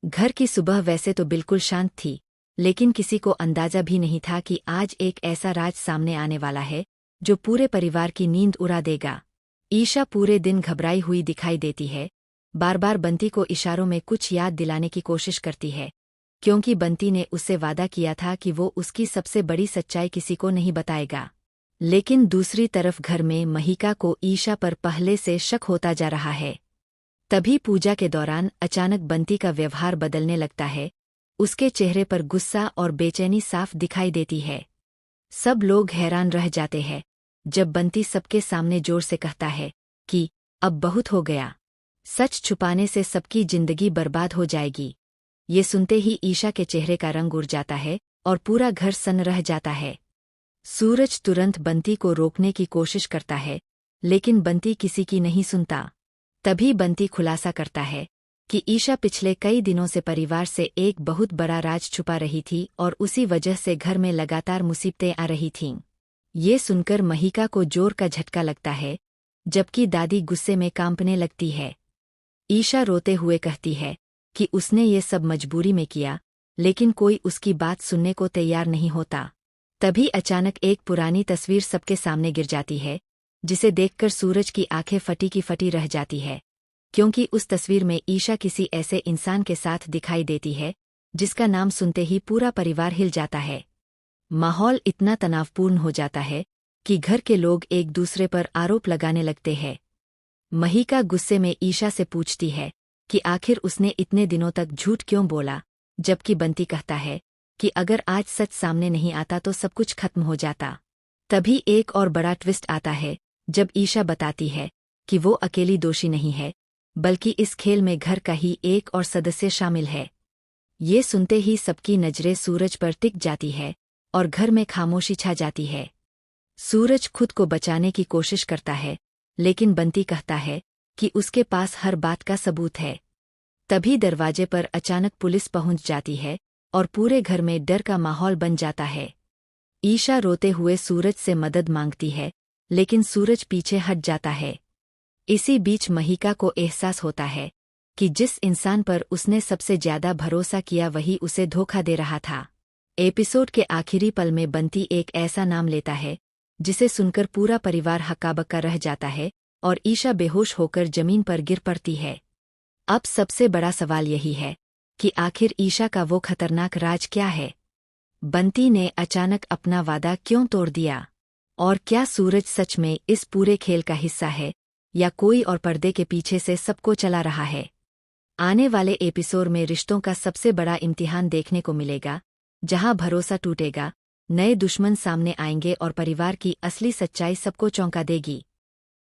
घर की सुबह वैसे तो बिल्कुल शांत थी, लेकिन किसी को अंदाजा भी नहीं था कि आज एक ऐसा राज सामने आने वाला है जो पूरे परिवार की नींद उड़ा देगा। ईशा पूरे दिन घबराई हुई दिखाई देती है, बार बार बंटी को इशारों में कुछ याद दिलाने की कोशिश करती है, क्योंकि बंटी ने उससे वादा किया था कि वो उसकी सबसे बड़ी सच्चाई किसी को नहीं बताएगा। लेकिन दूसरी तरफ घर में महिका को ईशा पर पहले से शक होता जा रहा है। तभी पूजा के दौरान अचानक बंटी का व्यवहार बदलने लगता है। उसके चेहरे पर गुस्सा और बेचैनी साफ दिखाई देती है। सब लोग हैरान रह जाते हैं जब बंटी सबके सामने जोर से कहता है कि अब बहुत हो गया, सच छुपाने से सबकी जिंदगी बर्बाद हो जाएगी। ये सुनते ही ईशा के चेहरे का रंग उड़ जाता है और पूरा घर सन्न रह जाता है। सूरज तुरंत बंटी को रोकने की कोशिश करता है, लेकिन बंटी किसी की नहीं सुनता। तभी बंटी खुलासा करता है कि ईशा पिछले कई दिनों से परिवार से एक बहुत बड़ा राज छुपा रही थी और उसी वजह से घर में लगातार मुसीबतें आ रही थीं। ये सुनकर महिका को जोर का झटका लगता है, जबकि दादी गुस्से में कांपने लगती है। ईशा रोते हुए कहती है कि उसने ये सब मजबूरी में किया, लेकिन कोई उसकी बात सुनने को तैयार नहीं होता। तभी अचानक एक पुरानी तस्वीर सबके सामने गिर जाती है, जिसे देखकर सूरज की आंखें फटी की फटी रह जाती है, क्योंकि उस तस्वीर में ईशा किसी ऐसे इंसान के साथ दिखाई देती है जिसका नाम सुनते ही पूरा परिवार हिल जाता है। माहौल इतना तनावपूर्ण हो जाता है कि घर के लोग एक दूसरे पर आरोप लगाने लगते हैं। महिका गुस्से में ईशा से पूछती है कि आखिर उसने इतने दिनों तक झूठ क्यों बोला, जबकि बंटी कहता है कि अगर आज सच सामने नहीं आता तो सब कुछ खत्म हो जाता। तभी एक और बड़ा ट्विस्ट आता है जब ईशा बताती है कि वो अकेली दोषी नहीं है, बल्कि इस खेल में घर का ही एक और सदस्य शामिल है। ये सुनते ही सबकी नजरें सूरज पर टिक जाती है और घर में खामोशी छा जाती है। सूरज खुद को बचाने की कोशिश करता है, लेकिन बंटी कहता है कि उसके पास हर बात का सबूत है। तभी दरवाजे पर अचानक पुलिस पहुंच जाती है और पूरे घर में डर का माहौल बन जाता है। ईशा रोते हुए सूरज से मदद मांगती है, लेकिन सूरज पीछे हट जाता है। इसी बीच महिका को एहसास होता है कि जिस इंसान पर उसने सबसे ज्यादा भरोसा किया वही उसे धोखा दे रहा था। एपिसोड के आखिरी पल में बंटी एक ऐसा नाम लेता है जिसे सुनकर पूरा परिवार हक्का-बक्का रह जाता है और ईशा बेहोश होकर जमीन पर गिर पड़ती है। अब सबसे बड़ा सवाल यही है कि आखिर ईशा का वो खतरनाक राज क्या है? बंटी ने अचानक अपना वादा क्यों तोड़ दिया? और क्या सूरज सच में इस पूरे खेल का हिस्सा है, या कोई और पर्दे के पीछे से सबको चला रहा है? आने वाले एपिसोड में रिश्तों का सबसे बड़ा इम्तिहान देखने को मिलेगा, जहां भरोसा टूटेगा, नए दुश्मन सामने आएंगे और परिवार की असली सच्चाई सबको चौंका देगी।